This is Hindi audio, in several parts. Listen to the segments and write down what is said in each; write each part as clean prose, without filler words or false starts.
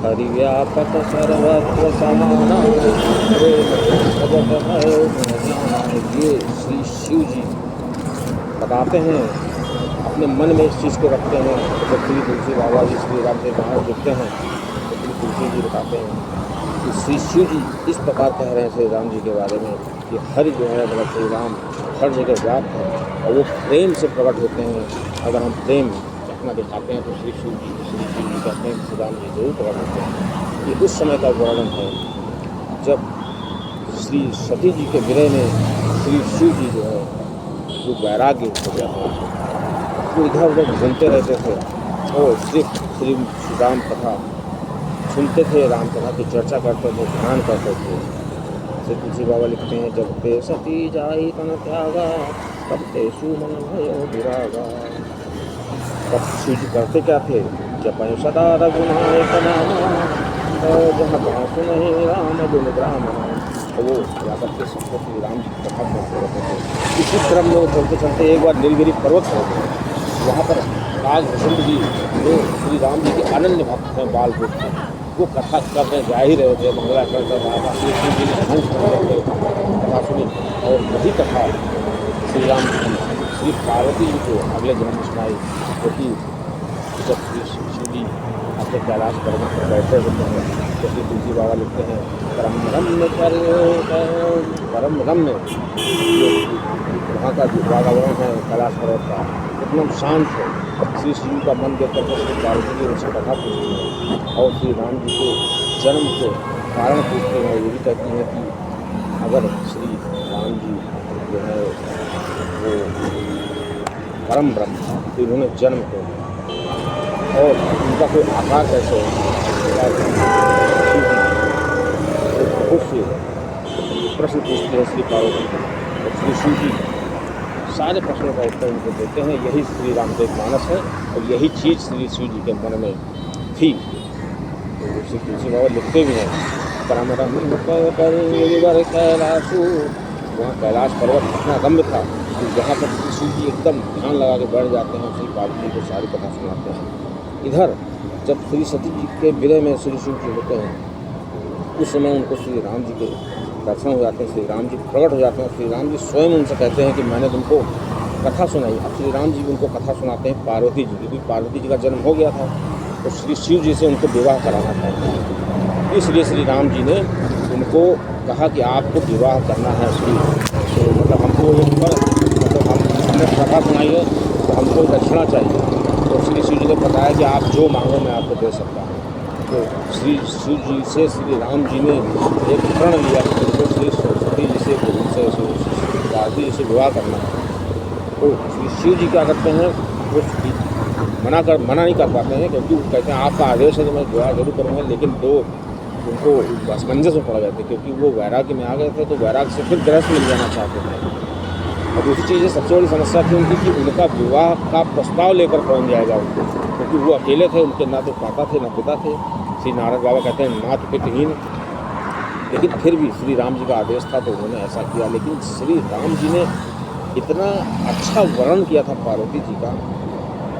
हरिव्यापक सर्वत्र समाना ये श्री शिव जी बताते हैं, अपने मन में इस चीज़ को रखते हैं। जब श्री तुलसी बाबा जी श्री रामदेव महाराज जुड़ते हैं तो श्री तुलसी जी बताते हैं कि श्री शिव जी इस प्रकार कह रहे हैं श्री राम जी के बारे में कि हरि जो है मतलब श्री राम हर जगह व्याप्त है और वो प्रेम से प्रकट होते हैं। अगर हम प्रेम अपना दिखाते हैं तो श्री शिव जी का प्रेम श्री राम जी जरूर प्रकट होते हैं। ये उस समय का वर्णन है जब श्री सती जी के विरह में श्री शिव जी जो है जो वैराग्य हो गया था, वो इधर उधर घूमते रहते थे और सिर्फ श्री राम कथा सुनते थे, राम कथा की चर्चा करते थे, ध्यान करते थे। श्री तुलसी बाबा लिखते हैं, जब ते सती जाई तन त्यागा तब ते सुमन भयो विरागा। तब शिव जी करते क्या थे, जब सदा रघुनायक नामा जहाँ कहाँ सुने राम गुण ग्राम। तो वो जाकर के सबको श्री राम जी की कथा करते रहते थे। इसी क्रम में वो चलते चलते एक बार नीलगिरी पर्वत पर गए। वहाँ पर राज वसंत जी जो श्री राम जी के अनन्य भक्त हैं, बाल रूप थे, वो कथा करने जा ही रहे थे। मंगला करता रहा श्री शिव जी ने हंस करके कथा सुनी और वही कथा श्री राम जी श्री पार्वती जी को अगले जन्म में सुनाई। क्योंकि जब श्री शिव जी अपने कैलाश पर्वत पर बैठे होते हैं तो श्री तुलसी बाबा लिखते हैं, परम रम्य जो वहाँ का जो वातावरण है कैलाश पर्वत का एकदम शांत है। श्री शिव का मन देख करके श्री पार्वती जी उनसे कथा पूछती हैं और श्री राम जी के जन्म के कारण पूछते हैं। ये भी कहती हैं कि अगर श्री राम जी जो है वो परम ब्रह्म था तो इन्होंने जन्म क्यों और उनका कोई आकार कैसे बहुत से प्रश्न पूछते हैं श्री पार्वती और श्री शिव जी सारे प्रश्नों का उत्तर उनको देते हैं। यही श्री रामदेव मानस है और यही चीज़ श्री शिव जी के मन में थी। तो श्री तुलसी बाबा लिखते भी हैं, परम रम्य कैलाशु, वहाँ कैलाश पर्वत इतना रम्य था कि जहाँ पर श्री शिव जी एकदम ध्यान लगा के बैठ जाते हैं, श्री पार्वती को सारी कथा सुनाते हैं। इधर जब श्री सती जी के विरह में श्री शिव जी होते हैं उस समय उनको श्री राम जी के दर्शन हो जाते हैं, श्री राम जी प्रकट हो जाते हैं। श्री राम जी स्वयं उनसे कहते हैं कि मैंने तुमको कथा सुनाई। अब श्री राम जी उनको कथा सुनाते हैं पार्वती जी, क्योंकि पार्वती जी का जन्म हो गया था तो श्री शिव जी से उनको विवाह कराना था। इसलिए श्री राम जी ने उनको कहा कि आपको विवाह करना है श्री, तो मतलब हमको मतलब हमने कथा सुनाई है तो हमको दक्षिणा चाहिए। तो श्री शिव जी ने बताया कि आप जो मांगो मैं आपको दे सकता हूँ। तो श्री शिव जी से श्री राम जी ने एक प्रण लिया कि उनको श्री सरस्वती जी से पार्वती जी से विवाह करना है। तो श्री शिव जी क्या करते हैं, वो मना नहीं कर पाते हैं क्योंकि वो कहते हैं आपका आदेश है तो मैं विवाह जरूर करूँगा। लेकिन तो उनको असमंजस में पड़ गए थे क्योंकि वो वैराग्य में आ गए थे तो वैराग्य से फिर गृहस्थ मिल जाना चाहते थे। और दूसरी चीज़ सबसे बड़ी समस्या थी उनकी कि उनका विवाह का प्रस्ताव लेकर कौन जाएगा उनको, क्योंकि वो अकेले थे, उनके ना तो माता थे ना पिता थे। श्री नारद बाबा कहते हैं माता पितहीन, लेकिन फिर भी श्री राम जी का आदेश था तो उन्होंने ऐसा किया। लेकिन श्री राम जी ने इतना अच्छा वर्णन किया था पार्वती जी का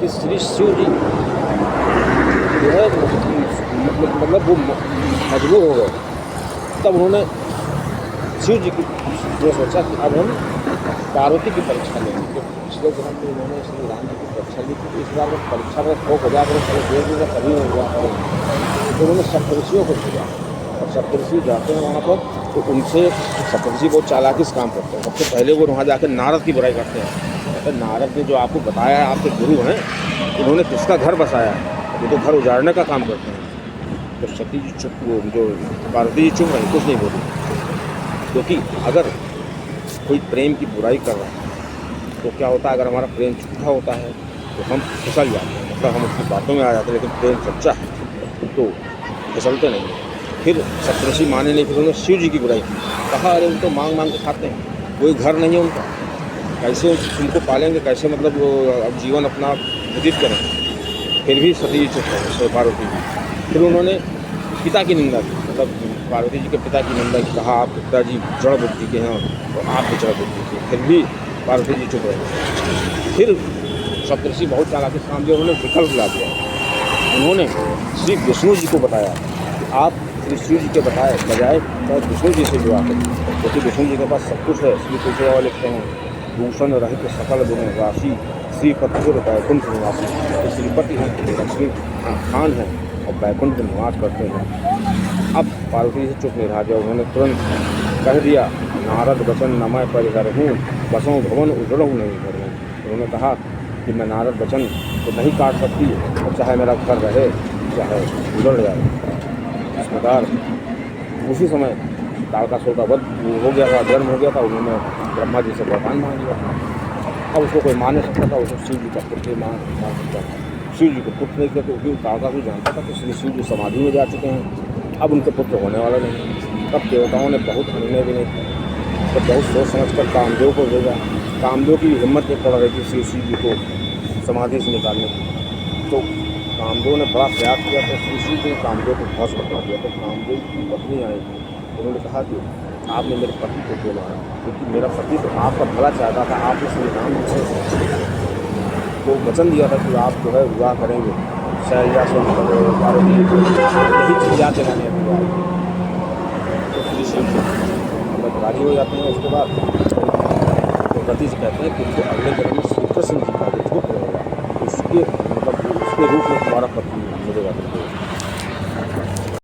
कि श्री शिव जी जो है मतलब वो मजबूर हो गए। तब उन्होंने शिव जी की जो सोचा कि अब हम पार्वती की परीक्षा लेंगे, क्योंकि पिछले जन्म में उन्होंने श्री राम जी की परीक्षा ली थी। इस बार वो परीक्षा में ठोक हो जाकर दे देगा कभी हो गया तो उन्होंने सप्तऋषियों को भेजा और सप्तऋषि जाते हैं वहाँ पर तो उनसे सप्तऋषि बहुत चालाकी से काम करते हैं। सबसे पहले वो वहाँ जाकर नारद की बुराई करते हैं, कहते हैं नारद ने जो आपको बताया है आपके गुरु हैं, उन्होंने किसका घर बसाया है, वो तो घर उजाड़ने का काम करते हैं। तो सती जी चुप, जो पार्वती जी चुप रही, कुछ नहीं बोली, क्योंकि अगर कोई प्रेम की बुराई कर रहा है तो क्या होता है, अगर हमारा प्रेम झूठा होता है तो हम फिसल जाते हैं, मतलब हम उसकी बातों में आ जाते हैं। लेकिन प्रेम सच्चा है तो फिसलते नहीं। फिर सप्तऋषि माने नहीं, फिर उन्होंने शिव जी की बुराई की, कहा अरे उनको मांग मांग के खाते हैं, कोई घर नहीं है उनका, कैसे उनको पालेंगे, कैसे मतलब वो अब जीवन अपना व्यतीत करें। फिर भी सती जी चुप रहे, पार्वती जी। फिर उन्होंने पिता की निंदा की, मतलब पार्वती जी के पिता की निंदा की, कहा आपके पिताजी जड़ बुद्धि के हैं और आप भी जड़ बुद्धि के। फिर भी पार्वती जी चुप रहे। फिर सप्तऋषि बहुत चालाकी से काम दिया, उन्होंने विकल्प ला दिया। उन्होंने श्री विष्णु जी को बताया आप श्री शिव जी के बजाय चाहे विष्णु जी से विवाह करें, क्योंकि विष्णु जी के पास सब कुछ है। श्री तुलसी बाबा लिखते हैं, भूषण रहित सकल गुण राशि, श्रीपति वैकुंठ निवासी। तो श्रीपति हैं, लक्ष्मी खान हैं और वैकुंठ में निवास करते हैं। अब पार्वती से चुप नहीं रहा गया, उन्होंने तुरंत कह दिया, नारद वचन न मैं परिहर हूँ, बसों भवन उजड़ों नहीं करूँ। उन्होंने कहा कि मैं नारद वचन तो नहीं काट सकती, और चाहे मेरा घर रहे चाहे उजड़ जाए। इस प्रकार उसी समय तारकासुर का वध हो गया था, जन्म हो गया था। उन्होंने ब्रह्मा जी से वरदान मांग लिया था। अब उसको कोई मान नहीं सकता था, उसको शिव जी का पुत्र मार सकता था। शिव जी को पुत्र नहीं थे, क्योंकि तारकासुर जानता था कि श्री शिव जी समाधि में जा चुके हैं, अब उनके पुत्र होने वाले नहीं। तब देवताओं ने बहुत अनुनय भी नहीं किया, तो बहुत सोच समझ कर कामदेव को भेजा। कामदेव की हिम्मत नहीं पड़ रही थी श्री शिव जी को समाधि से निकालने की। तो कामदेव ने बड़ा प्रयास किया, तो श्री शिव जी ने कामदेव को भस्म कर दिया। तो कामदेव की पत्नी आई, उन्होंने कहा कि आपने मेरे पति को क्यों मारा, क्योंकि मेरा पति तो आपका भला चाहता था। आपने श्री राम जी से तो वचन दिया था कि आप जो है विवाह करेंगे शैलजा से, पार्वती यही चीज याद दिलाने अभी आई। तो श्री शिव जी राजी हो जाते हैं। उसके बाद तो गति से कहते हैं कि अगले जन्म में श्री कृष्ण जी का जो पुत्र होगा, उसके मतलब उसके रूप में